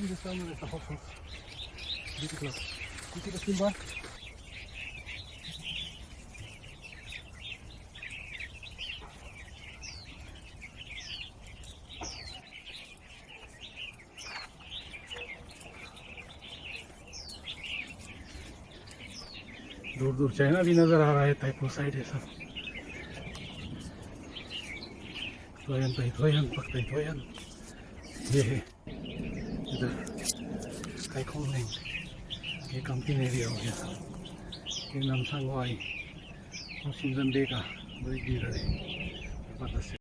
the summer at the hot house. Beautiful. You see the timber? दूर दूर China भी नजर आ रहा है टाइपो साइड है सब थोयन पकते थोयन ये है इधर काइकोंग लैंड ये कैंपिंग एरिया हो गया ये नामसांग वाई और सीजन डे का बड़ी भीड़ है।